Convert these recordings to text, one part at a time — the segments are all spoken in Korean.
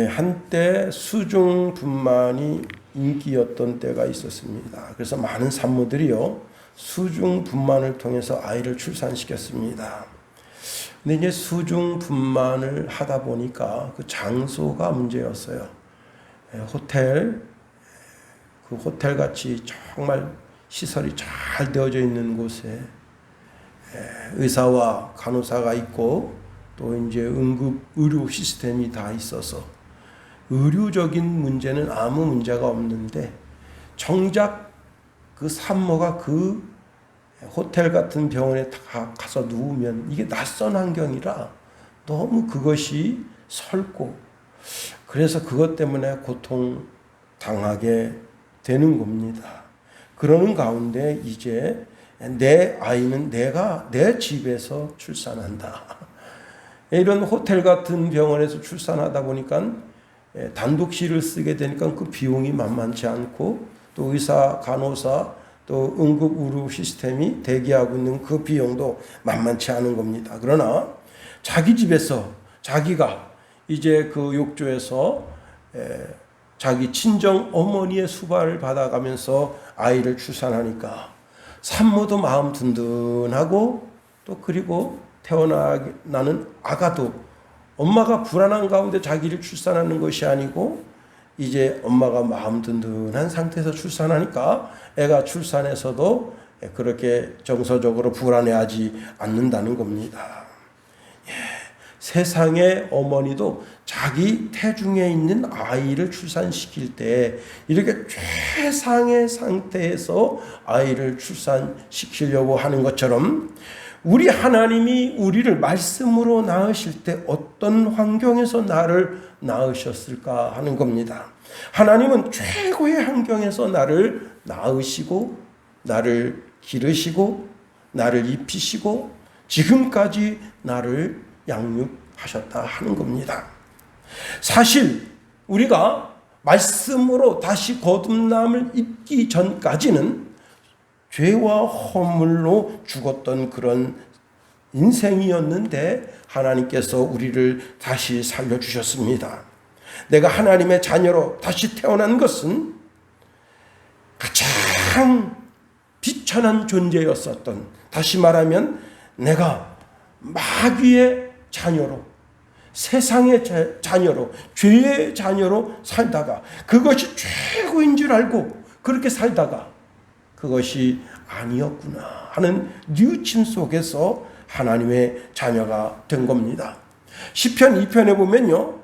한때 수중분만이 인기였던 때가 있었습니다. 그래서 많은 산모들이요, 수중분만을 통해서 아이를 출산시켰습니다. 근데 이제 수중분만을 하다 보니까 그 장소가 문제였어요. 호텔 같이 정말 시설이 잘 되어져 있는 곳에 의사와 간호사가 있고 또 이제 응급 의료 시스템이 다 있어서 의료적인 문제는 아무 문제가 없는데, 정작 그 산모가 그 호텔 같은 병원에 다 가서 누우면 이게 낯선 환경이라 너무 그것이 설고, 그래서 그것 때문에 고통당하게 되는 겁니다. 그러는 가운데 이제 내 아이는 내가 내 집에서 출산한다. 이런 호텔 같은 병원에서 출산하다 보니까 단독실을 쓰게 되니까 그 비용이 만만치 않고, 또 의사, 간호사, 또 응급 의료 시스템이 대기하고 있는 그 비용도 만만치 않은 겁니다. 그러나 자기 집에서 자기가 이제 그 욕조에서 자기 친정 어머니의 수발을 받아가면서 아이를 출산하니까 산모도 마음 든든하고, 또 그리고 태어나는 아가도 엄마가 불안한 가운데 자기를 출산하는 것이 아니고 이제 엄마가 마음 든든한 상태에서 출산하니까 애가 출산해서도 그렇게 정서적으로 불안해하지 않는다는 겁니다. 세상의 어머니도 자기 태중에 있는 아이를 출산시킬 때 이렇게 최상의 상태에서 아이를 출산시키려고 하는 것처럼, 우리 하나님이 우리를 말씀으로 낳으실 때 어떤 환경에서 나를 낳으셨을까 하는 겁니다. 하나님은 최고의 환경에서 나를 낳으시고 나를 기르시고 나를 입히시고 지금까지 나를 양육하셨다 하는 겁니다. 사실 우리가 말씀으로 다시 거듭남을 입기 전까지는 죄와 허물로 죽었던 그런 인생이었는데 하나님께서 우리를 다시 살려주셨습니다. 내가 하나님의 자녀로 다시 태어난 것은 가장 비천한 존재였었던, 다시 말하면 내가 마귀의 자녀로, 세상의 자녀로, 죄의 자녀로 살다가 그것이 최고인 줄 알고 그렇게 살다가 그것이 아니었구나 하는 뉘우침 속에서 하나님의 자녀가 된 겁니다. 시편 2편에 보면요,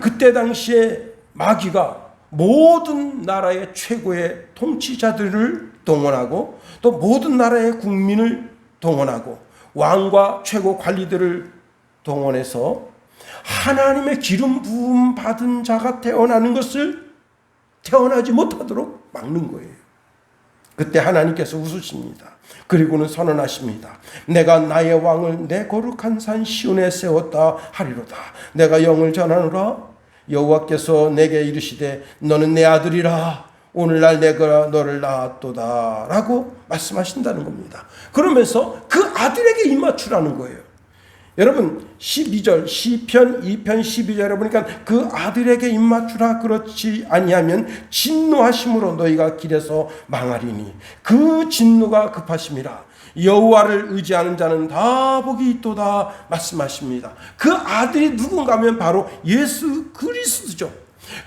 그때 당시에 마귀가 모든 나라의 최고의 통치자들을 동원하고 또 모든 나라의 국민을 동원하고 왕과 최고 관리들을 동원해서 하나님의 기름 부음 받은 자가 태어나는 것을 태어나지 못하도록 막는 거예요. 그때 하나님께서 웃으십니다. 그리고는 선언하십니다. 내가 나의 왕을 내 거룩한 산 시온에 세웠다 하리로다. 내가 영을 전하노라. 여호와께서 내게 이르시되 너는 내 아들이라. 오늘날 내가 너를 낳았도다 라고 말씀하신다는 겁니다. 그러면서 그 아들에게 입맞추라는 거예요. 여러분 12절 시편 2편 12절에 보니까 그 아들에게 입맞추라, 그렇지 아니하면 진노하심으로 너희가 길에서 망하리니 그 진노가 급하심이라. 여호와를 의지하는 자는 다 복이 있도다 말씀하십니다. 그 아들이 누군가 하면 바로 예수 그리스도죠.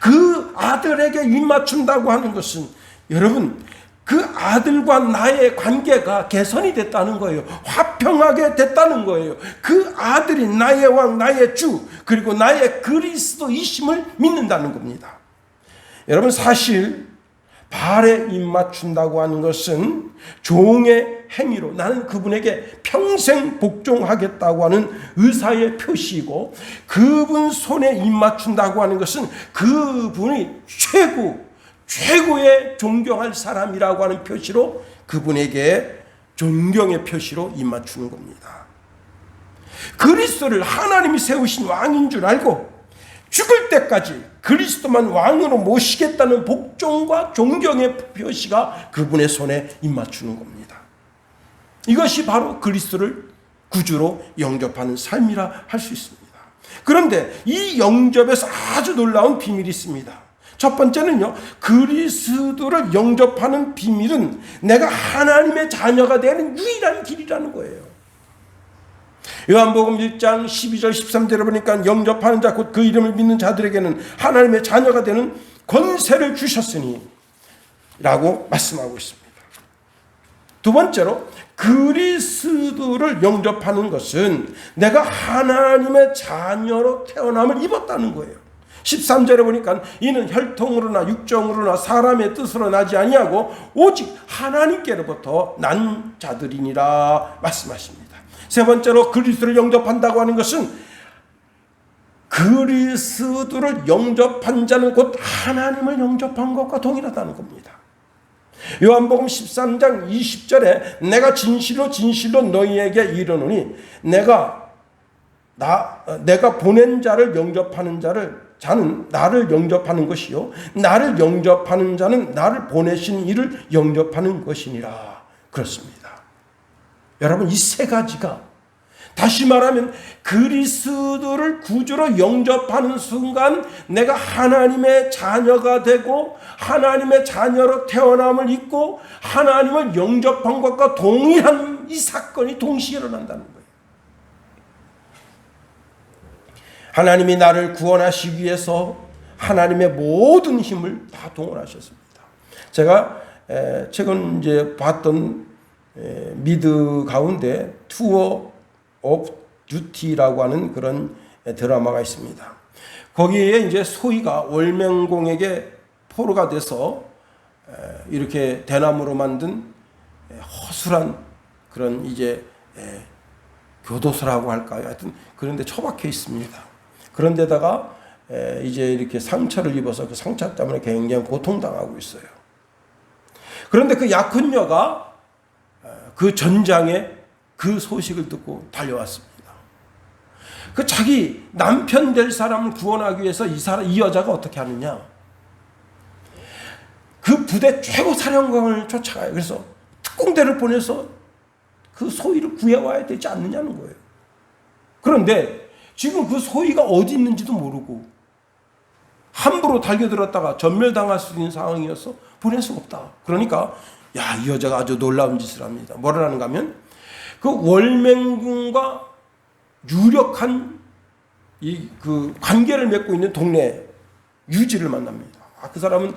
그 아들에게 입맞춘다고 하는 것은 여러분 그 아들과 나의 관계가 개선이 됐다는 거예요. 화평하게 됐다는 거예요. 그 아들이 나의 왕, 나의 주, 그리고 나의 그리스도이심을 믿는다는 겁니다. 여러분 사실 발에 입맞춘다고 하는 것은 종의 행위로 나는 그분에게 평생 복종하겠다고 하는 의사의 표시이고, 그분 손에 입맞춘다고 하는 것은 그분이 최고의 존경할 사람이라고 하는 표시로 그분에게 존경의 표시로 입맞추는 겁니다. 그리스도를 하나님이 세우신 왕인 줄 알고 죽을 때까지 그리스도만 왕으로 모시겠다는 복종과 존경의 표시가 그분의 손에 입맞추는 겁니다. 이것이 바로 그리스도를 구주로 영접하는 삶이라 할 수 있습니다. 그런데 이 영접에서 아주 놀라운 비밀이 있습니다. 첫 번째는요, 그리스도를 영접하는 비밀은 내가 하나님의 자녀가 되는 유일한 길이라는 거예요. 요한복음 1장 12절 13절에 보니까 영접하는 자 곧 그 이름을 믿는 자들에게는 하나님의 자녀가 되는 권세를 주셨으니 라고 말씀하고 있습니다. 두 번째로 그리스도를 영접하는 것은 내가 하나님의 자녀로 태어남을 입었다는 거예요. 13절에 보니까 이는 혈통으로나 육정으로나 사람의 뜻으로 나지 아니하고 오직 하나님께로부터 난 자들이니라 말씀하십니다. 세 번째로 그리스도를 영접한다고 하는 것은 그리스도를 영접한 자는 곧 하나님을 영접한 것과 동일하다는 겁니다. 요한복음 13장 20절에 내가 진실로 진실로 너희에게 이르노니 내가 보낸 자를 영접하는 자는 나를 영접하는 것이요 나를 영접하는 자는 나를 보내신 이를 영접하는 것이니라. 그렇습니다. 여러분, 이 세 가지가, 다시 말하면 그리스도를 구주로 영접하는 순간 내가 하나님의 자녀가 되고 하나님의 자녀로 태어남을 입고 하나님을 영접한 것과 동일한 이 사건이 동시에 일어난다는 거예요. 하나님이 나를 구원하시기 위해서 하나님의 모든 힘을 다 동원하셨습니다. 제가 최근 이제 봤던 미드 가운데 투어 오브 듀티라고 하는 그런 드라마가 있습니다. 거기에 이제 소희가 월명공에게 포로가 돼서 이렇게 대나무로 만든 허술한 그런 이제 교도소라고 할까요? 하여튼 그런 데 처박혀 있습니다. 그런 데다가 이제 이렇게 상처를 입어서 그 상처 때문에 굉장히 고통당하고 있어요. 그런데 그 약혼녀가 그 전장에 그 소식을 듣고 달려왔습니다. 그 자기 남편 될 사람을 구원하기 위해서 이 여자가 어떻게 하느냐? 그 부대 최고 사령관을 쫓아가요. 그래서 특공대를 보내서 그 소희를 구해와야 되지 않느냐는 거예요. 그런데 지금 그 소희가 어디 있는지도 모르고 함부로 달겨들었다가 전멸당할 수 있는 상황이어서 보낼 수가 없다. 그러니까 이 여자가 아주 놀라운 짓을 합니다. 뭐를 하는가 하면 그 월맹군과 유력한 그 관계를 맺고 있는 동네 유지를 만납니다. 그 사람은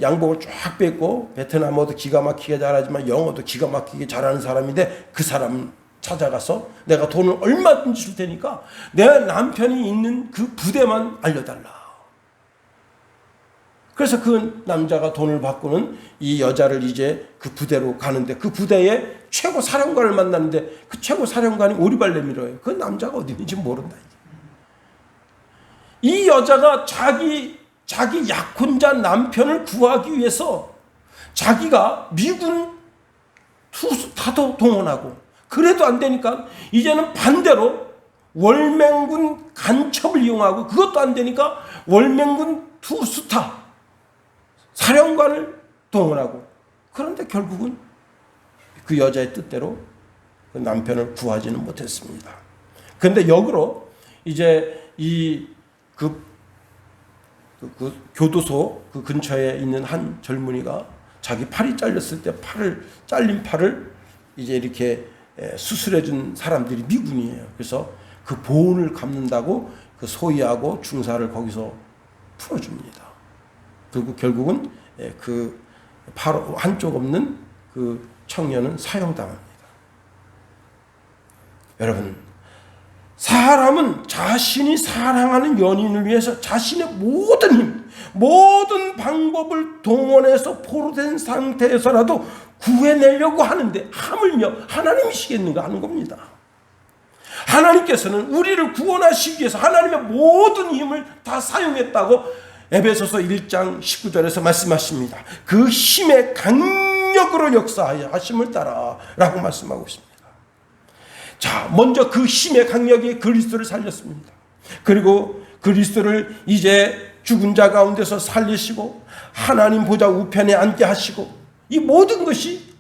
양복을 쫙 뺏고 베트남어도 기가 막히게 잘하지만 영어도 기가 막히게 잘하는 사람인데 그 사람 찾아가서 내가 돈을 얼마든지 줄 테니까 내 남편이 있는 그 부대만 알려달라. 그래서 그 남자가 돈을 받고는 이 여자를 이제 그 부대로 가는데 그 부대의 최고 사령관을 만났는데 그 최고 사령관이 오리발 내밀어요. 그 남자가 어디 있는지 모른다. 이 여자가 자기 약혼자 남편을 구하기 위해서 자기가 미군 투수타도 동원하고 그래도 안 되니까 이제는 반대로 월맹군 간첩을 이용하고 그것도 안 되니까 월맹군 투수타 사령관을 동원하고 그런데 결국은 그 여자의 뜻대로 그 남편을 구하지는 못했습니다. 그런데 역으로 이제 그 교도소 그 근처에 있는 한 젊은이가 자기 팔이 잘렸을 때 잘린 팔을 이제 이렇게 수술해 준 사람들이 미군이에요. 그래서 그 보온을 갚는다고 그 소위하고 중사를 거기서 풀어줍니다. 그리고 결국은 그 바로 한쪽 없는 그 청년은 사형당합니다. 여러분, 사람은 자신이 사랑하는 연인을 위해서 자신의 모든 힘, 모든 방법을 동원해서 포로된 상태에서라도 구해내려고 하는데 하물며 하나님이시겠는가 하는 겁니다. 하나님께서는 우리를 구원하시기 위해서 하나님의 모든 힘을 다 사용했다고 에베소서 1장 19절에서 말씀하십니다. 그 힘의 강력으로 역사하여 하심을 따라 라고 말씀하고 있습니다. 자, 먼저 그 힘의 강력이 그리스도를 살렸습니다. 그리고 그리스도를 이제 죽은 자 가운데서 살리시고 하나님 보좌 우편에 앉게 하시고 이 모든 것이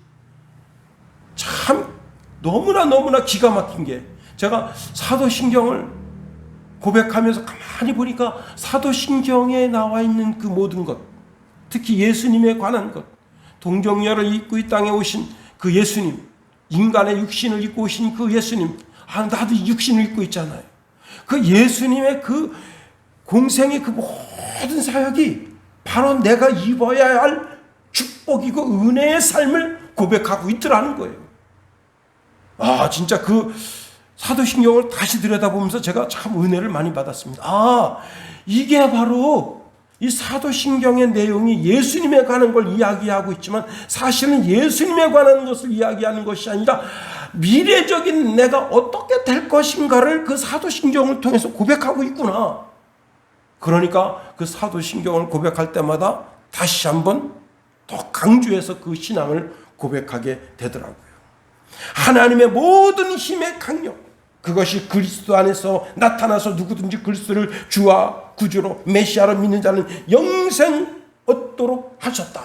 참 너무나 기가 막힌 게 제가 사도신경을 고백하면서 가만히 보니까 사도신경에 나와 있는 그 모든 것, 특히 예수님에 관한 것, 동정녀를 입고 이 땅에 오신 그 예수님, 인간의 육신을 입고 오신 그 예수님, 나도 육신을 입고 있잖아요. 그 예수님의 그 공생의 그 모든 사역이 바로 내가 입어야 할 축복이고 은혜의 삶을 고백하고 있더라는 거예요. 진짜 그 사도신경을 다시 들여다보면서 제가 참 은혜를 많이 받았습니다. 이게 바로 이 사도신경의 내용이 예수님에 관한 걸 이야기하고 있지만 사실은 예수님에 관한 것을 이야기하는 것이 아니라 미래적인 내가 어떻게 될 것인가를 그 사도신경을 통해서 고백하고 있구나. 그러니까 그 사도신경을 고백할 때마다 다시 한번 더 강조해서 그 신앙을 고백하게 되더라고요. 하나님의 모든 힘의 강력, 그것이 그리스도 안에서 나타나서 누구든지 그리스도를 주와 구주로 메시아로 믿는 자는 영생 얻도록 하셨다.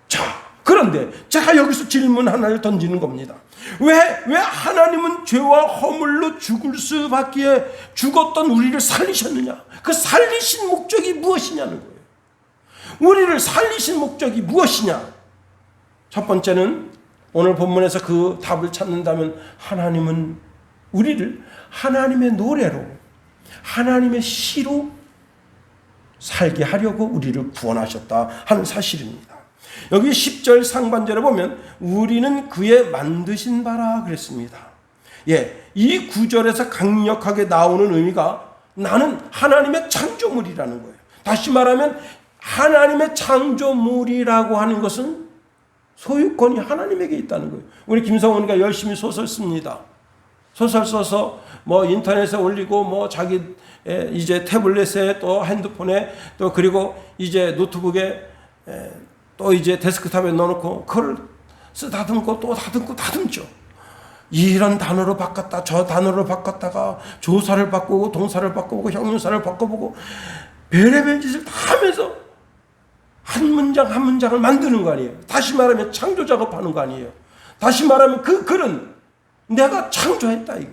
자, 그런데 제가 여기서 질문 하나를 던지는 겁니다. 왜 하나님은 죄와 허물로 죽을 수밖에 죽었던 우리를 살리셨느냐? 그 살리신 목적이 무엇이냐는 거예요. 우리를 살리신 목적이 무엇이냐? 첫 번째는 오늘 본문에서 그 답을 찾는다면 하나님은 우리를 하나님의 노래로, 하나님의 시로 살게 하려고 우리를 구원하셨다 하는 사실입니다. 여기 10절 상반절에 보면 우리는 그의 만드신 바라 그랬습니다. 이 구절에서 강력하게 나오는 의미가 나는 하나님의 창조물이라는 거예요. 다시 말하면 하나님의 창조물이라고 하는 것은 소유권이 하나님에게 있다는 거예요. 우리 김성훈이가 열심히 소설 씁니다. 소설 써서 인터넷에 올리고 자기 이제 태블릿에 또 핸드폰에 또 그리고 이제 노트북에 또 이제 데스크탑에 넣어놓고 그걸 쓰다듬고 또 다듬죠. 이런 단어로 바꿨다 저 단어로 바꿨다가 조사를 바꾸고 동사를 바꾸고 형용사를 바꿔보고 별의별 짓을 다 하면서 한 문장 한 문장을 만드는 거 아니에요. 다시 말하면 창조 작업하는 거 아니에요. 다시 말하면 그 글은 내가 창조했다 이게.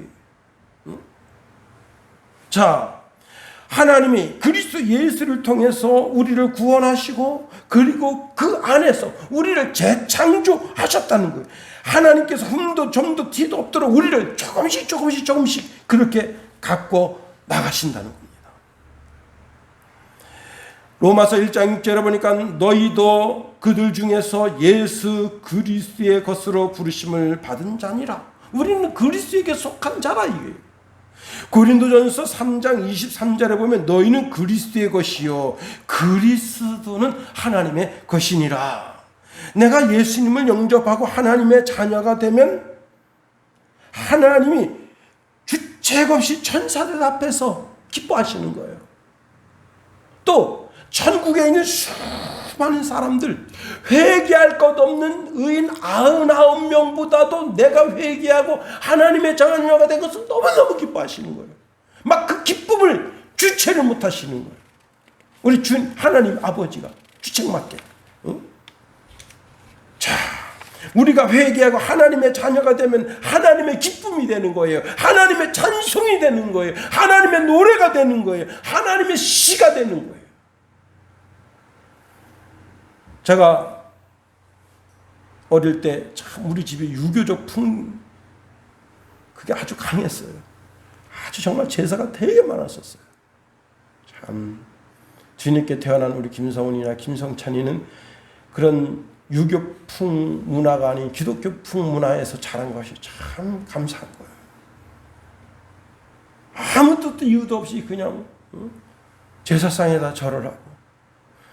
자, 하나님이 그리스도 예수를 통해서 우리를 구원하시고 그리고 그 안에서 우리를 재창조하셨다는 거예요. 하나님께서 흠도 점도 티도 없도록 우리를 조금씩 그렇게 갖고 나가신다는 겁니다. 로마서 1장 6절에 보니까 너희도 그들 중에서 예수 그리스도의 것으로 부르심을 받은 자니라. 우리는 그리스도에게 속한 자라 이거예요. 고린도전서 3장 23절에 보면 너희는 그리스도의 것이요 그리스도는 하나님의 것이니라. 내가 예수님을 영접하고 하나님의 자녀가 되면 하나님이 주책 없이 천사들 앞에서 기뻐하시는 거예요. 또 천국에 있는 수많은 사람들, 회개할 것 없는 의인 99명보다도 내가 회개하고 하나님의 자녀가 된 것을 너무너무 기뻐하시는 거예요. 막 그 기쁨을 주체를 못 하시는 거예요. 우리 주인 하나님 아버지가 주책 맞게. 자, 우리가 회개하고 하나님의 자녀가 되면 하나님의 기쁨이 되는 거예요. 하나님의 찬송이 되는 거예요. 하나님의 노래가 되는 거예요. 하나님의 시가 되는 거예요. 제가 어릴 때 참 우리 집에 유교적 그게 아주 강했어요. 아주 정말 제사가 되게 많았었어요. 참 뒤늦게 태어난 우리 김성훈이나 김성찬이는 그런 유교풍 문화가 아닌 기독교풍 문화에서 자란 것이 참 감사한 거예요. 아무 뜻도 이유도 없이 그냥 제사상에다 절을 하고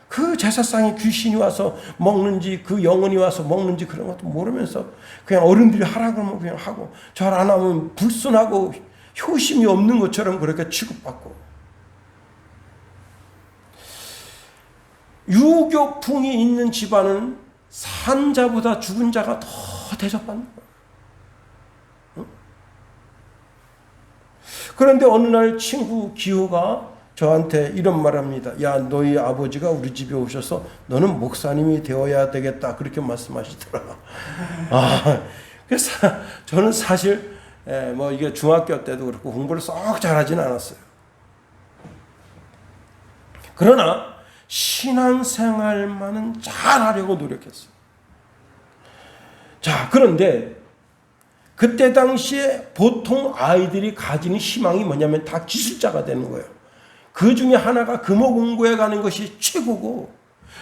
그 제사상에 귀신이 와서 먹는지 그 영혼이 와서 먹는지 그런 것도 모르면서 그냥 어른들이 하라 그러면 그냥 하고 절 안 하면 불순하고 효심이 없는 것처럼 그렇게 취급받고 유교풍이 있는 집안은 산 자보다 죽은 자가 더 대접받는 거예요. 그런데 어느 날 친구 기호가 저한테 이런 말합니다. 야, 너희 아버지가 우리 집에 오셔서 너는 목사님이 되어야 되겠다 그렇게 말씀하시더라. 그래서 저는 사실 이게 중학교 때도 그렇고 공부를 썩 잘하진 않았어요. 그러나 신앙생활만은 잘하려고 노력했어요. 자, 그런데 그때 당시에 보통 아이들이 가지는 희망이 뭐냐면 다 기술자가 되는 거예요. 그 중에 하나가 금호 공부해 가는 것이 최고고,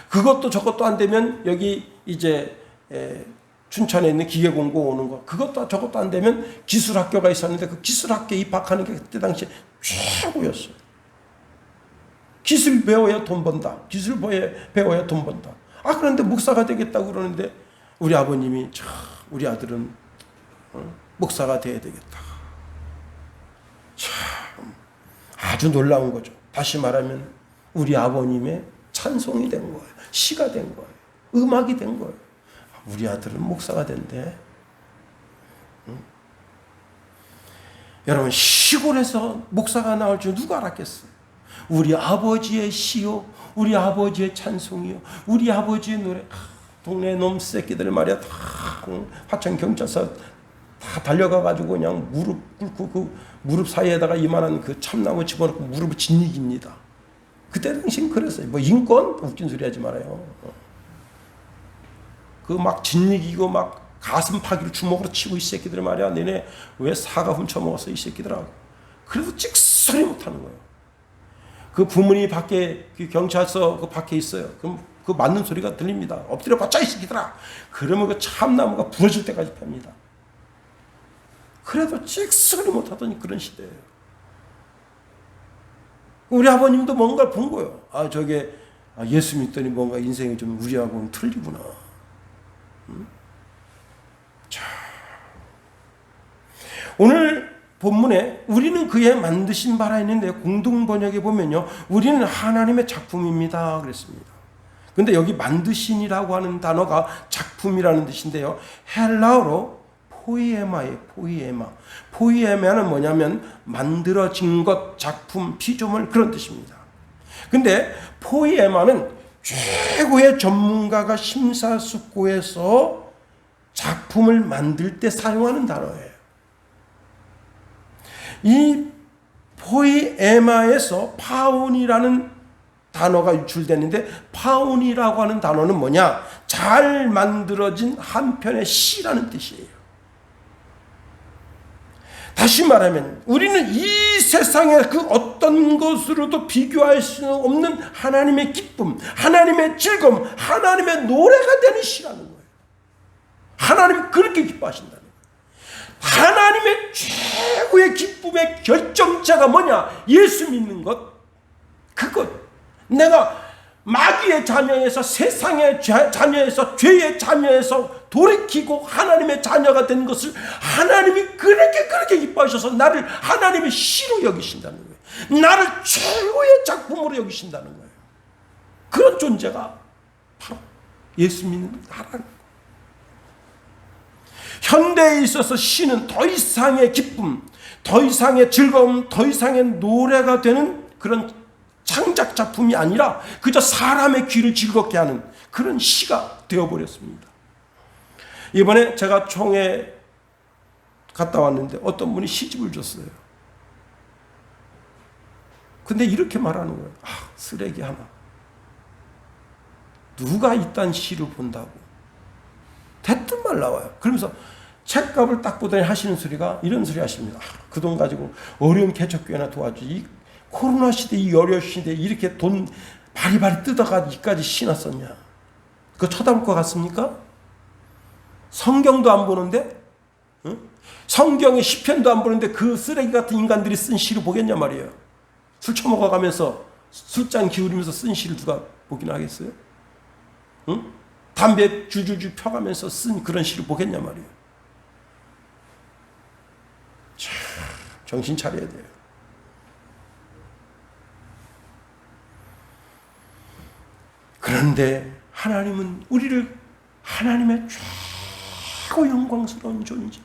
그것도 저것도 안 되면 여기 이제 춘천에 있는 기계공고 오는 거, 그것도 저것도 안 되면 기술학교가 있었는데 그 기술학교에 입학하는 게 그때 당시에 최고였어요. 기술 배워야 돈 번다. 기술 배워야 돈 번다. 아, 그런데 목사가 되겠다고 그러는데 우리 아버님이 참 우리 아들은 목사가 돼야 되겠다. 참 아주 놀라운 거죠. 다시 말하면 우리 아버님의 찬송이 된 거예요. 시가 된 거예요. 음악이 된 거예요. 우리 아들은 목사가 된대. 여러분, 시골에서 목사가 나올 줄 누가 알았겠어요? 우리 아버지의 시요, 우리 아버지의 찬송이요, 우리 아버지의 노래. 동네 놈 새끼들 말이야, 다 화천 경찰서 다 달려가가지고 그냥 무릎 꿇고 그 무릎 사이에다가 이만한 그 참나무 집어넣고 무릎을 짓이깁니다. 그때 당시엔 그랬어요. 뭐 인권? 웃긴 소리 하지 말아요. 그 막 짓이기고 막 가슴 파기를 주먹으로 치고 이 새끼들 말이야. 너네 왜 사과 훔쳐먹었어 이 새끼들하고. 그래도 찍소리 못하는 거예요. 그 부모님이 밖에 그 경찰서 그 밖에 있어요. 그럼 그 맞는 소리가 들립니다. 엎드려 받자 이 새끼들아. 그러면 그 참나무가 부러질 때까지 팝니다. 그래도 찍소리 못하더니 그런 시대예요. 우리 아버님도 뭔가 본 거예요. 아, 저게 예수 믿더니 뭔가 인생이 좀 우리하고는 틀리구나. 자, 오늘 본문에 우리는 그의 만드신 바라 했는데 공동 번역에 보면요, 우리는 하나님의 작품입니다 그랬습니다. 근데 여기 만드신이라고 하는 단어가 작품이라는 뜻인데요, 헬라어로 포이에마예요. 포이에마는 뭐냐면 만들어진 것, 작품, 피조물, 그런 뜻입니다. 근데 포이에마는 최고의 전문가가 심사숙고해서 작품을 만들 때 사용하는 단어예요. 이 포이에마에서 파운이라는 단어가 유출되는데, 파운이라고 하는 단어는 뭐냐? 잘 만들어진 한 편의 시라는 뜻이에요. 다시 말하면 우리는 이 세상의 그 어떤 것으로도 비교할 수 없는 하나님의 기쁨, 하나님의 즐거움, 하나님의 노래가 되는 시라는 거예요. 하나님이 그렇게 기뻐하신다는 거예요. 하나님의 최고의 기쁨의 결정자가 뭐냐? 예수 믿는 것. 그것. 내가 마귀의 자녀에서, 세상의 자녀에서, 죄의 자녀에서 돌이키고 하나님의 자녀가 된 것을 하나님이 그렇게 기뻐하셔서 나를 하나님의 시로 여기신다는 거예요. 나를 최고의 작품으로 여기신다는 거예요. 그런 존재가 바로 예수 믿는 하나님. 현대에 있어서 시는 더 이상의 기쁨, 더 이상의 즐거움, 더 이상의 노래가 되는 그런 창작 작품이 아니라 그저 사람의 귀를 즐겁게 하는 그런 시가 되어버렸습니다. 이번에 제가 총회 갔다 왔는데 어떤 분이 시집을 줬어요. 근데 이렇게 말하는 거예요. 아, 쓰레기 하나. 누가 이딴 시를 본다고. 대뜸 말 나와요. 그러면서 책값을 딱 보더니 하시는 소리가 이런 소리 하십니다. 아, 그 돈 가지고 어려운 개척교회나 도와주지. 코로나 시대, 이 어려운 시대에 이렇게 돈 바리바리 뜯어가지고 이까지 시나 썼냐. 그거 쳐다볼 것 같습니까? 성경도 안 보는데, 응? 성경의 시편도 안 보는데 그 쓰레기 같은 인간들이 쓴 시를 보겠냐 말이에요. 술 처먹어가면서 술잔 기울이면서 쓴 시를 누가 보긴 하겠어요? 응? 담배 줄줄줄 펴가면서 쓴 그런 시를 보겠냐 말이에요. 참, 정신 차려야 돼요. 그런데 하나님은 우리를 하나님의 최고 영광스러운 존재,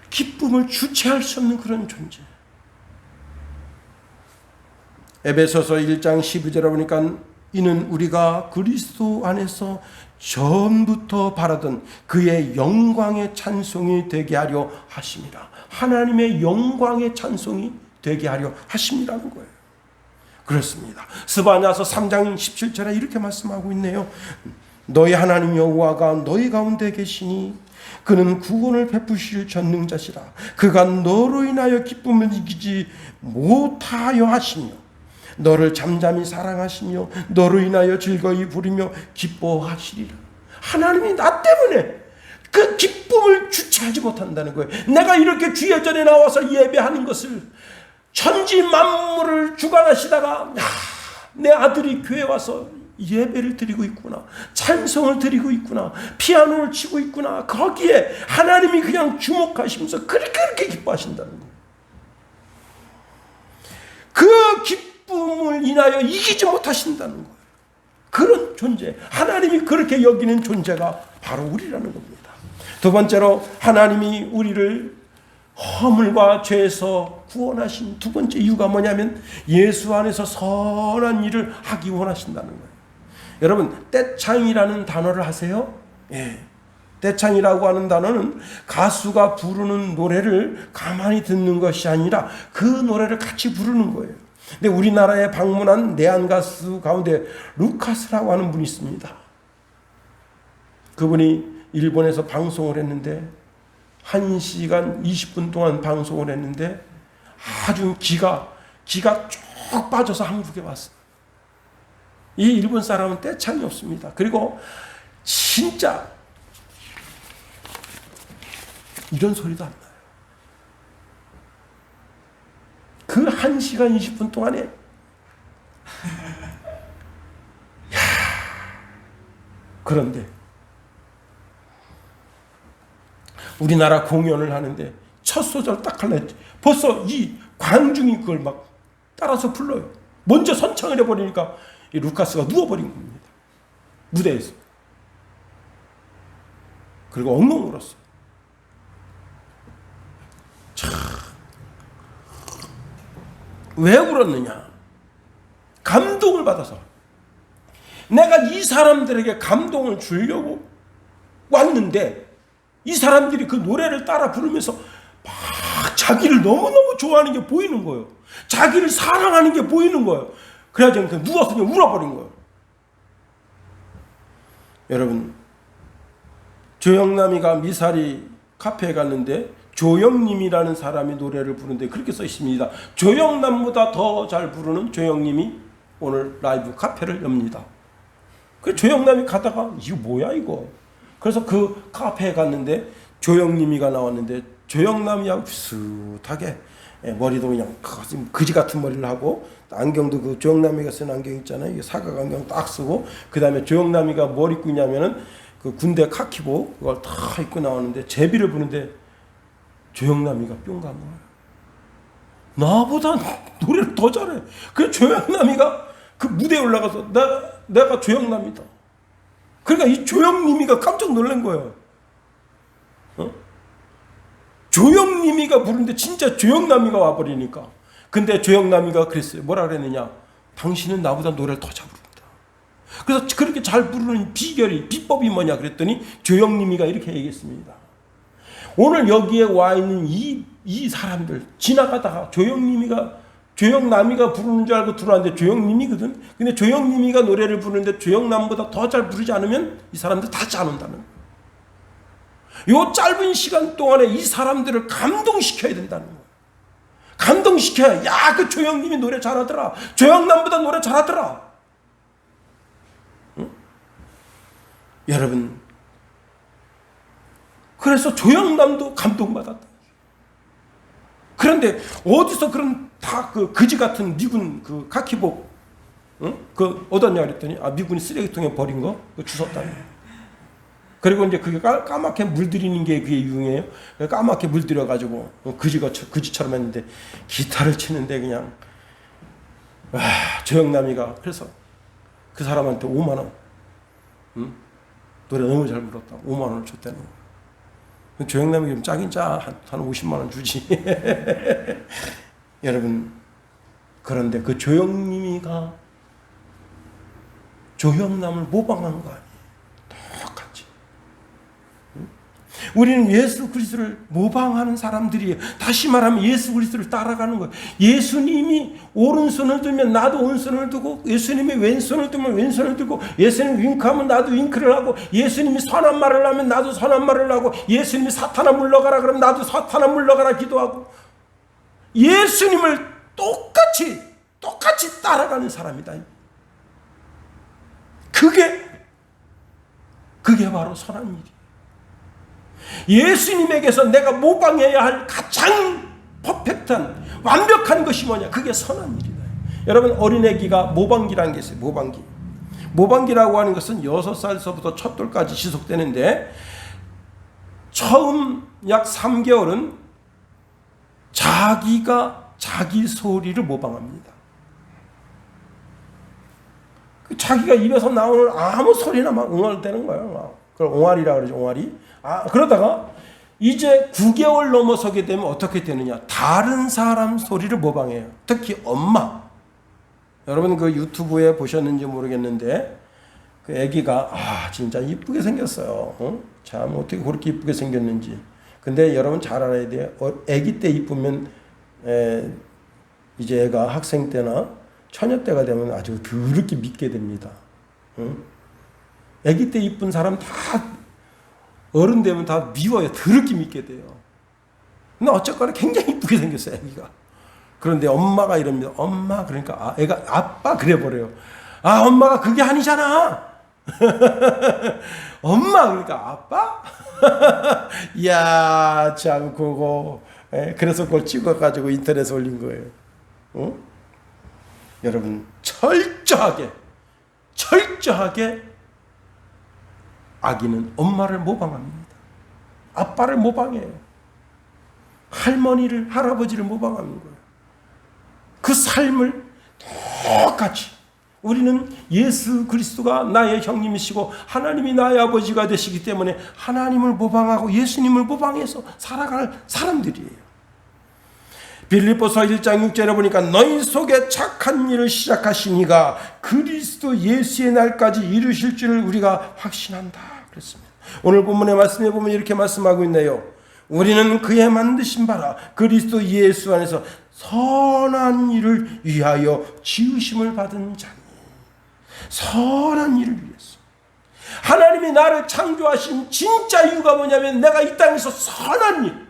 기쁨을 주체할 수 없는 그런 존재. 에베소서 1장 12절에 보니까 이는 우리가 그리스도 안에서 전부터 바라던 그의 영광의 찬송이 되게 하려 하심이라. 하나님의 영광의 찬송이 되게 하려 하심이라는 거예요. 그렇습니다. 스바냐서 3장 17절에 이렇게 말씀하고 있네요. 너희 하나님 여호와가 너희 가운데 계시니 그는 구원을 베푸실 전능자시라. 그가 너로 인하여 기쁨을 이기지 못하여 하시며 너를 잠잠히 사랑하시며 너로 인하여 즐거이 부르며 기뻐하시리라. 하나님이 나 때문에 그 기쁨을 주체하지 못한다는 거예요. 내가 이렇게 주의 전에 나와서 예배하는 것을 천지 만물을 주관하시다가 내 아들이 교회 와서 예배를 드리고 있구나, 찬송을 드리고 있구나, 피아노를 치고 있구나, 거기에 하나님이 그냥 주목하시면서 그렇게 기뻐하신다는 거예요. 그 기쁨을 인하여 이기지 못하신다는 거예요. 그런 존재, 하나님이 그렇게 여기는 존재가 바로 우리라는 겁니다. 두 번째로 하나님이 우리를 허물과 죄에서 구원하신 두 번째 이유가 뭐냐면 예수 안에서 선한 일을 하기 원하신다는 거예요. 여러분, 떼창이라는 단어를 아세요? 예. 떼창이라고 하는 단어는 가수가 부르는 노래를 가만히 듣는 것이 아니라 그 노래를 같이 부르는 거예요. 근데 우리나라에 방문한 내한 가수 가운데 루카스라고 하는 분이 있습니다. 그분이 일본에서 방송을 했는데 1시간 20분 동안 방송을 했는데 아주 기가 쭉 빠져서 한국에 왔어요. 이 일본 사람은 떼창이 없습니다. 그리고 진짜 이런 소리도 안 나요. 그 1시간 20분 동안에 그런데 우리나라 공연을 하는데 첫 소절 딱 하려 했지. 벌써 이 관중이 그걸 막 따라서 불러요. 먼저 선창을 해버리니까 이 루카스가 누워버린 겁니다. 무대에서. 그리고 엉엉 울었어요. 참. 왜 울었느냐? 감동을 받아서. 내가 이 사람들에게 감동을 주려고 왔는데 이 사람들이 그 노래를 따라 부르면서 막 자기를 너무너무 좋아하는 게 보이는 거예요. 자기를 사랑하는 게 보이는 거예요. 그래가지고 그냥 누워서 그냥 울어버린 거예요. 여러분, 조영남이가 미사리 카페에 갔는데 조영님이라는 사람이 노래를 부르는데 그렇게 써 있습니다. 조영남보다 더 잘 부르는 조영님이 오늘 라이브 카페를 엽니다. 그 조영남이 가다가 이거 뭐야 이거. 그래서 그 카페에 갔는데 조영님이가 나왔는데 조영남이하고 비슷하게 머리도 그냥 그지 같은 머리를 하고 안경도 그 조영남이가 쓴 안경 있잖아요. 사각 안경 딱 쓰고 그 다음에 조영남이가 뭘 입고 있냐면은 그 군대 카키복 그걸 다 입고 나오는데 제비를 부는데 조영남이가 뿅 간 거예요. 나보다 노래를 더 잘해. 그래서 조영남이가 그 무대에 올라가서 내가 조영남이다. 그러니까 이 조영님이가 깜짝 놀란 거예요. 조영님이가 부르는데 진짜 조영남이가 와버리니까. 근데 조영남이가 그랬어요. 뭐라 그랬느냐? 당신은 나보다 노래를 더 잘 부른다. 그래서 그렇게 잘 부르는 비법이 뭐냐 그랬더니 조영님이가 이렇게 얘기했습니다. 오늘 여기에 와 있는 이 사람들 지나가다가 조영남이가 부르는 줄 알고 들어왔는데 조영님이거든. 근데 조영님이가 노래를 부르는데 조영남보다 더 잘 부르지 않으면 이 사람들 다시 안 온다는 거예요. 요 짧은 시간 동안에 이 사람들을 감동시켜야 된다는 거예요. 감동시켜야, 야, 그 조영님이 노래 잘하더라. 조영남보다 노래 잘하더라. 응? 여러분, 그래서 조영남도 감동받았다. 그런데 어디서 그런 다 그 그지 같은 미군 그 카키복, 응? 그 얻었냐 그랬더니 미군이 쓰레기통에 버린 거 그 주웠다는. 그리고 이제 그게 까맣게 물들이는 게 그게 유행이에요. 까맣게 물들여 가지고 그지처럼 했는데 기타를 치는데 그냥 조영남이가 그래서 그 사람한테 5만 원, 응? 노래 너무 잘 불렀다. 5만 원을 줬다는 거예요. 조영남이 좀 짜긴 짜. 한 50만 원 주지. 여러분, 그런데 그 조영님이가 조영남을 모방한 거 아니에요. 똑같이. 우리는 예수 그리스도를 모방하는 사람들이에요. 다시 말하면 예수 그리스도를 따라가는 거예요. 예수님이 오른손을 들면 나도 오른손을 두고, 예수님이 왼손을 들면 왼손을 들고, 예수님이 윙크하면 나도 윙크를 하고, 예수님이 선한 말을 하면 나도 선한 말을 하고, 예수님이 사탄아 물러가라 그러면 나도 사탄아 물러가라 기도하고, 예수님을 똑같이 따라가는 사람이다. 그게 바로 선한 일이에요. 예수님에게서 내가 모방해야 할 가장 퍼펙트한 완벽한 것이 뭐냐? 그게 선한 일이다. 여러분, 어린애기가 모방기라는 게 있어요. 모방기라고 하는 것은 6살서부터 첫 돌까지 지속되는데, 처음 약 3개월은 자기가 자기 소리를 모방합니다. 자기가 입에서 나오는 아무 소리나 막 응얼대는 거예요. 그걸 옹알이라고 그러죠. 옹알이. 그러다가 이제 9개월 넘어서게 되면 어떻게 되느냐? 다른 사람 소리를 모방해요. 특히 엄마. 여러분 그 유튜브에 보셨는지 모르겠는데, 그 아기가 진짜 이쁘게 생겼어요. 참 어떻게 그렇게 이쁘게 생겼는지. 근데 여러분 잘 알아야 돼요. 아기 때 이쁘면 이제 애가 학생 때나 처녀 때가 되면 아주 더럽게 믿게 됩니다. 아기 때 이쁜 사람 다 어른 되면 다 미워요. 더럽게 믿게 돼요. 근데 어쨌거나 굉장히 이쁘게 생겼어요, 아기가. 그런데 엄마가 이럽니다. 엄마, 그러니까 애가 아빠 그래버려요. 엄마가 그게 아니잖아. 엄마, 그러니까 아빠? 이야, 참 그거. 그래서 그걸 찍어가지고 인터넷에 올린 거예요. 여러분, 철저하게 아기는 엄마를 모방합니다. 아빠를 모방해요. 할머니를, 할아버지를 모방하는 거예요. 그 삶을 똑같이. 우리는 예수 그리스도가 나의 형님이시고 하나님이 나의 아버지가 되시기 때문에 하나님을 모방하고 예수님을 모방해서 살아갈 사람들이에요. 빌립보서 1장 6절에 보니까 너희 속에 착한 일을 시작하시니가 그리스도 예수의 날까지 이루실 줄을 우리가 확신한다 그랬습니다. 오늘 본문의 말씀에 보면 이렇게 말씀하고 있네요. 우리는 그의 만드신 바라 그리스도 예수 안에서 선한 일을 위하여 지으심을 받은 자니. 선한 일을 위해서. 하나님이 나를 창조하신 진짜 이유가 뭐냐면 내가 이 땅에서 선한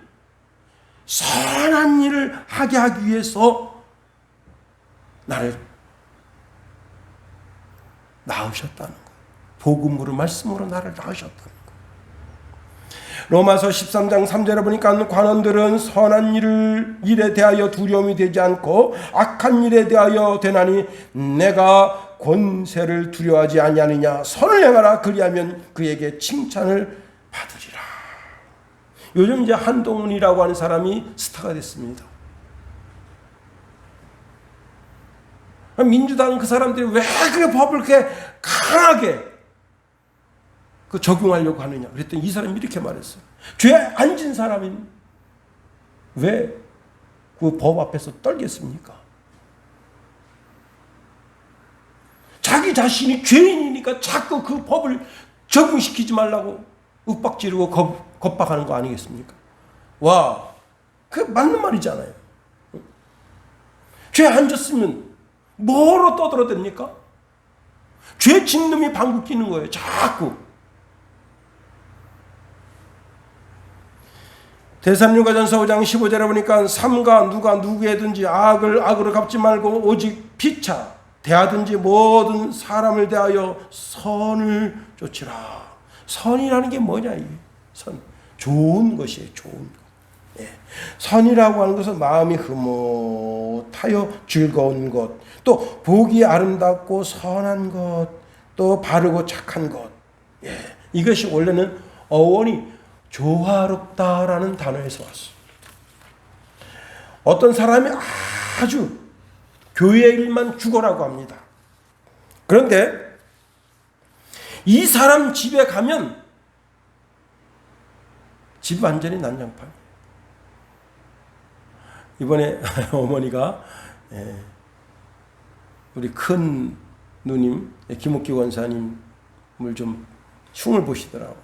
일을 하게 하기 위해서 나를 낳으셨다는 거예요. 복음으로, 말씀으로 나를 낳으셨다는 거예요. 로마서 13장 3절에 보니까 관원들은 선한 일에 대하여 두려움이 되지 않고 악한 일에 대하여 되나니 내가 권세를 두려워하지 아니하느냐. 선을 행하라. 그리하면 그에게 칭찬을 받으리라. 요즘 이제 한동훈이라고 하는 사람이 스타가 됐습니다. 민주당 그 사람들이 왜 그 법을 그렇게 강하게 적용하려고 하느냐. 그랬더니 이 사람이 이렇게 말했어요. 죄에 안 진 사람이 왜 그 법 앞에서 떨겠습니까? 자기 자신이 죄인이니까 자꾸 그 법을 적용시키지 말라고 윽박지르고 겁박하는 거 아니겠습니까? 와, 그 맞는 말이잖아요. 죄 안 졌으면 뭐로 떠들어댑니까? 죄 진 놈이 방구 끼는 거예요. 자꾸. 데살로니가전서 5장 15절에 보니까 삼가 누가 누구에든지 악을 악으로 갚지 말고 오직 피차 대하든지 모든 사람을 대하여 선을 쫓으라. 선이라는 게 뭐냐? 이게 선, 좋은 것이에요. 좋은 것. 예. 선이라고 하는 것은 마음이 흐뭇하여 즐거운 것, 또 보기 아름답고 선한 것, 또 바르고 착한 것. 예. 이것이 원래는 어원이 조화롭다라는 단어에서 왔어요. 어떤 사람이 아주 교회 일만 죽어라고 합니다. 그런데 이 사람 집에 가면 집 완전히 난장판. 이번에 어머니가 우리 큰 누님 김옥기 원사님을 좀 흉을 보시더라고요.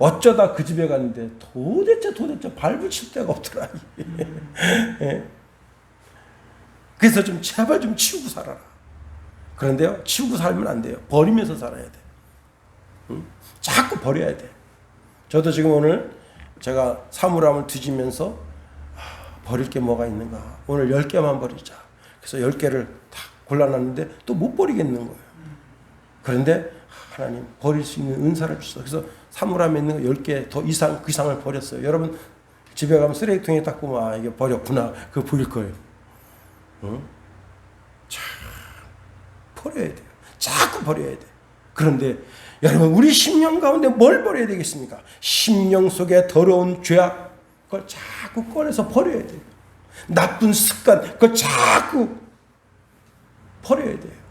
어쩌다 그 집에 갔는데 도대체 발붙일 데가 없더라. 예. 그래서 좀 제발 좀 치우고 살아라. 그런데요, 치우고 살면 안 돼요. 버리면서 살아야 돼. 응? 자꾸 버려야 돼. 저도 지금 오늘 제가 사물함을 뒤지면서 버릴 게 뭐가 있는가. 오늘 10개만 버리자. 그래서 10개를 다 골라놨는데 또 못 버리겠는 거예요. 그런데 하나님 버릴 수 있는 은사를 주셔서 그래서 사물함에 있는 거 10개 더 이상 그 이상을 버렸어요. 여러분 집에 가면 쓰레기통에 딱 보면 이게 버렸구나. 그거 보일 거예요. 응? 참 버려야 돼요. 자꾸 버려야 돼. 그런데 여러분 우리 심령 가운데 뭘 버려야 되겠습니까? 심령 속에 더러운 죄악 그걸 자꾸 꺼내서 버려야 돼요. 나쁜 습관 그걸 자꾸 버려야 돼요.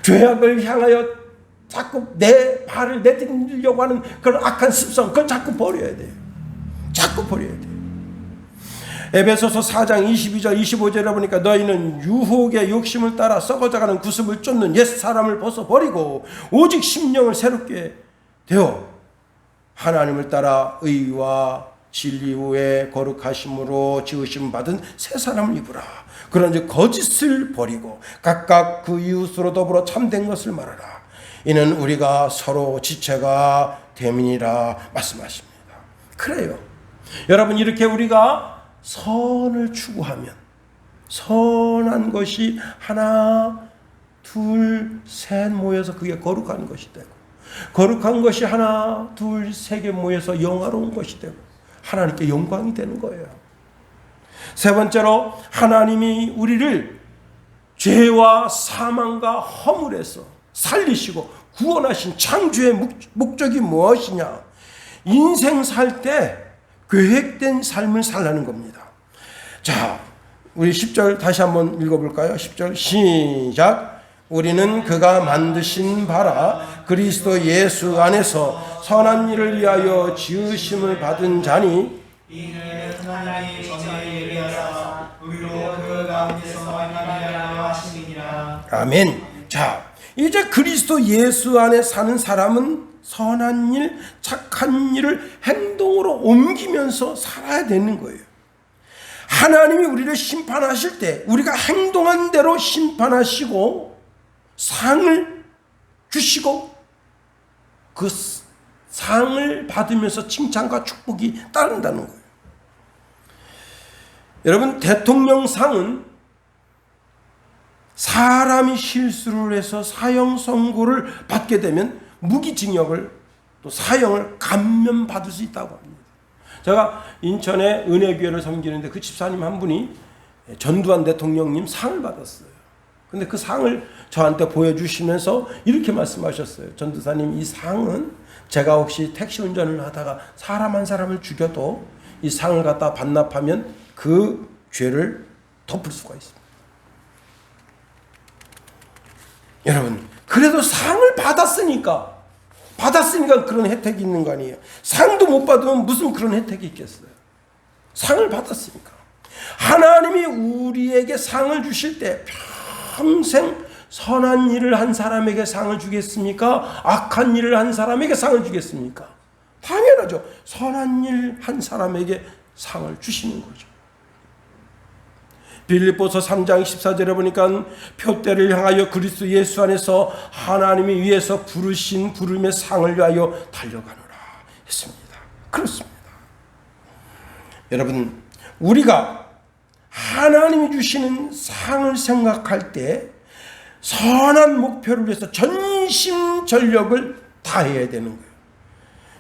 죄악을 향하여 자꾸 내 발을 내딛으려고 하는 그런 악한 습성 그걸 자꾸 버려야 돼요. 자꾸 버려야 돼요. 에베소서 4장 22절 25절에 보니까 너희는 유혹의 욕심을 따라 썩어져가는 구습을 쫓는 옛사람을 벗어버리고 오직 심령을 새롭게 되어 하나님을 따라 의와 진리 후에 거룩하심으로 지으심 받은 새 사람을 입으라. 그런즉 거짓을 버리고 각각 그 이웃으로 더불어 참된 것을 말하라. 이는 우리가 서로 지체가 됨이니라 말씀하십니다. 그래요. 여러분 이렇게 우리가 선을 추구하면 선한 것이 하나 둘 셋 모여서 그게 거룩한 것이 되고 거룩한 것이 하나 둘 세 개 모여서 영화로운 것이 되고 하나님께 영광이 되는 거예요. 세 번째로 하나님이 우리를 죄와 사망과 허물에서 살리시고 구원하신 창조의 목적이 무엇이냐? 인생 살 때 계획된 삶을 살라는 겁니다. 자, 우리 10절 다시 한번 읽어볼까요? 10절 시작. 우리는 그가 만드신 바라 그리스도 예수 안에서 선한 일을 위하여 지으심을 받은 자니 이는 하나님이 저희를 위하여 우리로 그 가운데서 만나게 하려 하심이니라. 아멘. 자, 이제 그리스도 예수 안에 사는 사람은 선한 일, 착한 일을 행동으로 옮기면서 살아야 되는 거예요. 하나님이 우리를 심판하실 때 우리가 행동한 대로 심판하시고 상을 주시고 그 상을 받으면서 칭찬과 축복이 따른다는 거예요. 여러분 대통령상은 사람이 실수를 해서 사형 선고를 받게 되면 무기징역을 또 사형을 감면받을 수 있다고 합니다. 제가 인천에 은혜교회를 섬기는데 그 집사님 한 분이 전두환 대통령님 상을 받았어요. 근데 그 상을 저한테 보여주시면서 이렇게 말씀하셨어요. 전도사님, 이 상은 제가 혹시 택시 운전을 하다가 사람 한 사람을 죽여도 이 상을 갖다 반납하면 그 죄를 덮을 수가 있습니다. 여러분, 그래도 상을 받았으니까 그런 혜택이 있는 거 아니에요. 상도 못 받으면 무슨 그런 혜택이 있겠어요. 상을 받았으니까. 하나님이 우리에게 상을 주실 때 평생 선한 일을 한 사람에게 상을 주겠습니까? 악한 일을 한 사람에게 상을 주겠습니까? 당연하죠. 선한 일 한 사람에게 상을 주시는 거죠. 빌립보서 3장 14절에 보니까 표대를 향하여 그리스도 예수 안에서 하나님이 위에서 부르신 부름의 상을 위하여 달려가노라 했습니다. 그렇습니다. 여러분, 우리가 하나님이 주시는 상을 생각할 때 선한 목표를 위해서 전심전력을 다해야 되는 거예요.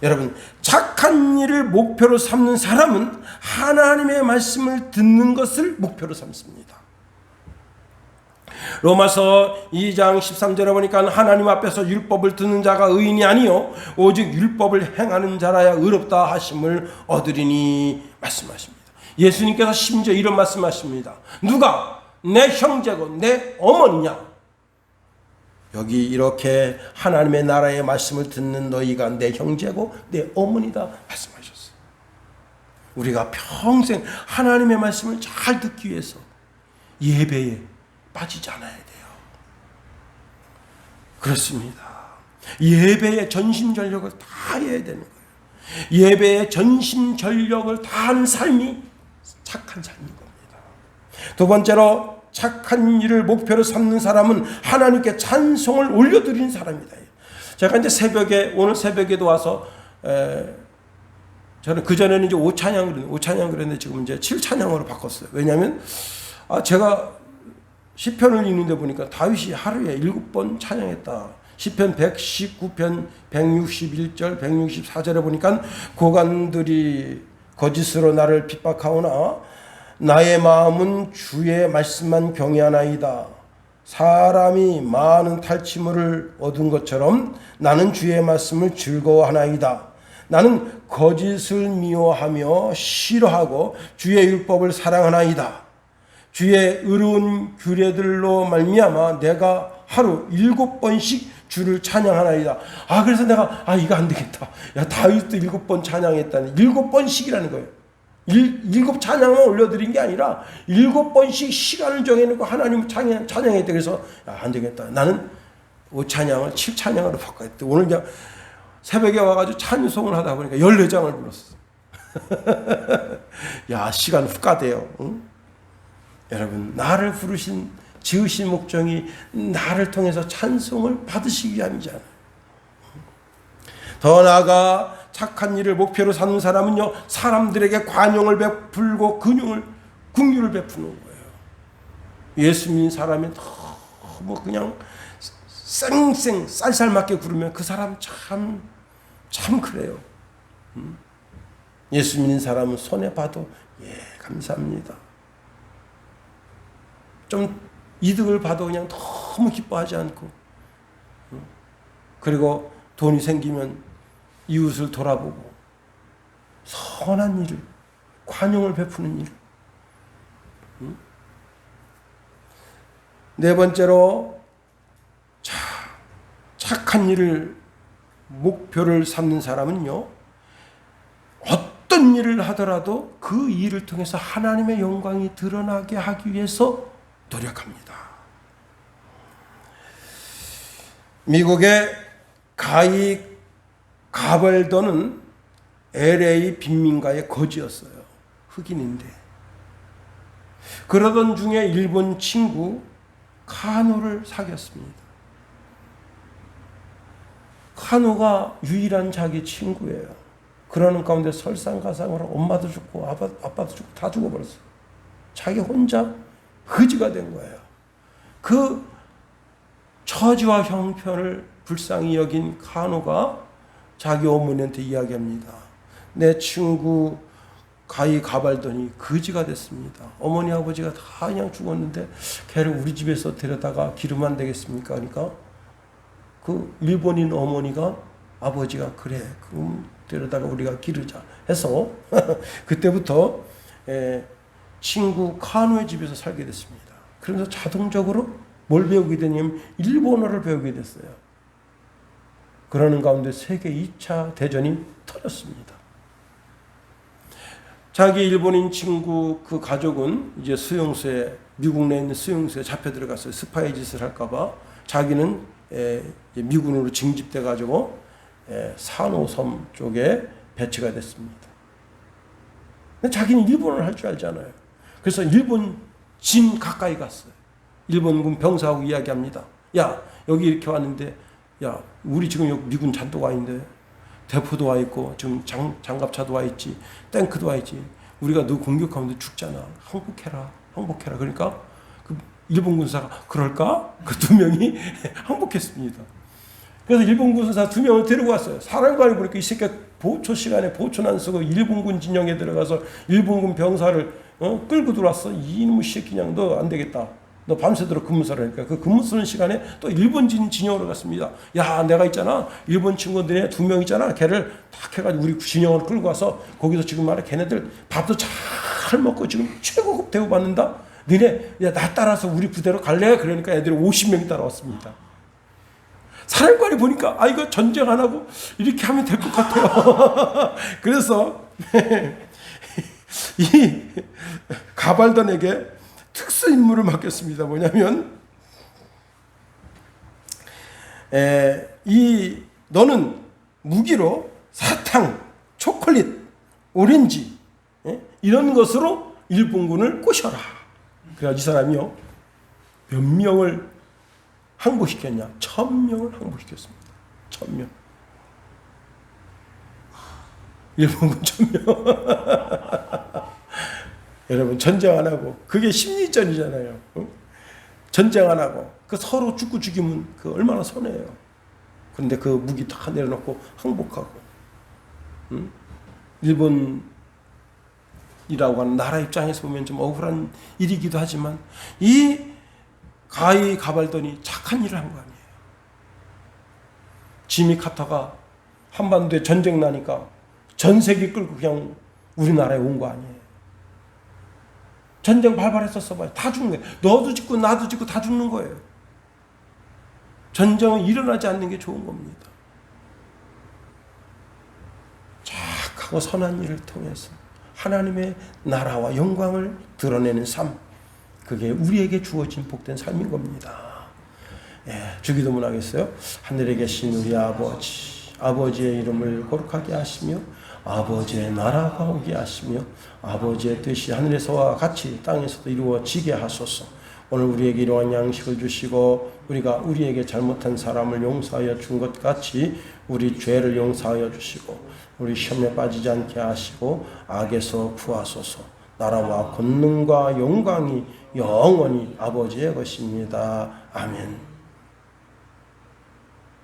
여러분, 착한 일을 목표로 삼는 사람은 하나님의 말씀을 듣는 것을 목표로 삼습니다. 로마서 2장 13절에 보니까 하나님 앞에서 율법을 듣는 자가 의인이 아니요 오직 율법을 행하는 자라야 의롭다 하심을 얻으리니 말씀하십니다. 예수님께서 심지어 이런 말씀하십니다. 누가 내 형제고 내 어머니냐? 여기 이렇게 하나님의 나라의 말씀을 듣는 너희가 내 형제고 내 어머니다 말씀하셨어요. 우리가 평생 하나님의 말씀을 잘 듣기 위해서 예배에 빠지지 않아야 돼요. 그렇습니다. 예배에 전심전력을 다 해야 되는 거예요. 예배에 전심전력을 다하는 삶이 착한 삶인 겁니다. 두 번째로 착한 일을 목표로 삼는 사람은 하나님께 찬송을 올려드리는 사람이다. 제가 이제 새벽에, 오늘 새벽에도 와서 저는 그전에는 이제 5찬양 그랬는데 지금 이제 7찬양으로 바꿨어요. 왜냐하면 제가 시편을 읽는데 보니까 다윗이 하루에 7번 찬양했다. 시편 119편 161절 164절에 보니까 고관들이 거짓으로 나를 핍박하오나 나의 마음은 주의 말씀만 경외하나이다. 사람이 많은 탈취물을 얻은 것처럼 나는 주의 말씀을 즐거워하나이다. 나는 거짓을 미워하며 싫어하고 주의 율법을 사랑하나이다. 주의 의로운 규례들로 말미암아 내가 하루 7번씩 주를 찬양하나이다. 그래서 내가 이거 안 되겠다. 야, 다윗도 7번 찬양했다니. 7번씩이라는 거예요. 7찬양만 올려드린 게 아니라 7번씩 시간을 정해놓고 하나님 찬양했다. 그래서 안 되겠다. 나는 5찬양을 7찬양으로 바꿨대. 오늘 그냥 새벽에 와가지고 찬송을 하다 보니까 14장을 불렀어. 야, 시간 훅 가대요. 응? 여러분, 나를 지으신 목적이 나를 통해서 찬송을 받으시기 위함이잖아요. 더 나아가 착한 일을 목표로 삼는 사람은요, 사람들에게 관용을 베풀고 긍휼을 베푸는 거예요. 예수 믿는 사람이 너무 그냥 쌩쌩 쌀쌀맞게 구르면 그 사람 참 그래요. 예수 믿는 사람은 손해봐도 감사합니다. 좀 이득을 봐도 그냥 너무 기뻐하지 않고, 그리고 돈이 생기면 이웃을 돌아보고 선한 일을, 관용을 베푸는 일. 네 번째로 착한 일을 목표를 삼는 사람은요, 어떤 일을 하더라도 그 일을 통해서 하나님의 영광이 드러나게 하기 위해서 노력합니다. 미국의 가이 가벌더는 LA 빈민가의 거지였어요. 흑인인데. 그러던 중에 일본 친구 카노를 사귀었습니다. 카노가 유일한 자기 친구예요. 그러는 가운데 설상가상으로 엄마도 죽고 아빠도 죽고 다 죽어버렸어요. 자기 혼자 거지가 된 거예요. 그 처지와 형편을 불쌍히 여긴 카노가 자기 어머니한테 이야기합니다. 내 친구 가히 가발더니 거지가 됐습니다. 어머니 아버지가 다 그냥 죽었는데 걔를 우리 집에서 데려다가 기르면 안 되겠습니까? 그러니까 그 일본인 어머니가 아버지가 그래 그럼 데려다가 우리가 기르자 해서 그때부터 친구 카노의 집에서 살게 됐습니다. 그러면서 자동적으로 뭘 배우게 되냐면 일본어를 배우게 됐어요. 그러는 가운데 세계 2차 대전이 터졌습니다. 자기 일본인 친구 그 가족은 이제 미국 내에 있는 수용소에 잡혀 들어갔어요. 스파이 짓을 할까봐. 자기는 미군으로 징집돼 가지고 산호섬 쪽에 배치가 됐습니다. 근데 자기는 일본어를 할 줄 알잖아요. 그래서 일본 진 가까이 갔어요. 일본군 병사하고 이야기합니다. 야, 여기 이렇게 왔는데, 야, 우리 지금 여기 미군 잔뜩 와 있는데, 대포도 와 있고, 지금 장갑차도 와 있지, 탱크도 와 있지. 우리가 너 공격하면 너 죽잖아. 항복해라. 그러니까 그 일본 군사가 그럴까? 그 2명이 항복했습니다. 그래서 일본 군사 2명을 데리고 왔어요. 사령관이 보니까 이 새끼가 보초 시간에 보초는 안 쓰고 일본군 진영에 들어가서 일본군 병사를 끌고 들어왔어. 이놈의 새끼 그냥 너 안 되겠다. 너 밤새도록 근무 서라. 그러니까 그 근무 쓰는 시간에 또 일본 진영으로 갔습니다. 야, 내가 있잖아. 일본 친구들이 2명 있잖아. 걔를 딱 해가지고 우리 진영으로 끌고 와서 거기서 지금 말해 걔네들 밥도 잘 먹고 지금 최고급 대우받는다. 니네 나 따라서 우리 부대로 갈래? 그러니까 애들이 50명이 따라왔습니다. 사령관이 보니까 이거 전쟁 안 하고 이렇게 하면 될 것 같아요. 그래서 이 가발단에게 특수 임무를 맡겼습니다. 뭐냐면 너는 무기로 사탕, 초콜릿, 오렌지, 이런 것으로 일본군을 꼬셔라. 그래가지고 이 사람이요, 몇 명을 항복시켰냐? 1000명을 항복시켰습니다. 1000명. 일본군 1000명. 여러분, 전쟁 안 하고, 그게 심리전이잖아요. 전쟁 안 하고, 그 서로 죽고 죽이면 그 얼마나 손해예요. 그런데 그 무기 다 내려놓고 항복하고, 일본이라고 하는 나라 입장에서 보면 좀 억울한 일이기도 하지만, 이 가히 가발더니 착한 일을 한 거 아니에요. 지미 카터가 한반도에 전쟁 나니까 전 세계 끌고 그냥 우리나라에 온 거 아니에요. 전쟁 발발했었어 봐요. 다 죽는 거예요. 너도 죽고 나도 죽고 다 죽는 거예요. 전쟁은 일어나지 않는 게 좋은 겁니다. 착하고 선한 일을 통해서 하나님의 나라와 영광을 드러내는 삶, 그게 우리에게 주어진 복된 삶인 겁니다. 주기도문 하겠어요? 하늘에 계신 우리 아버지, 아버지의 이름을 거룩하게 하시며 아버지의 나라가 오게 하시며 아버지의 뜻이 하늘에서와 같이 땅에서도 이루어지게 하소서. 오늘 우리에게 이러한 양식을 주시고 우리가 우리에게 잘못한 사람을 용서하여 준 것 같이 우리 죄를 용서하여 주시고 우리 시험에 빠지지 않게 하시고 악에서 구하소서. 나라와 권능과 영광이 영원히 아버지의 것입니다. 아멘.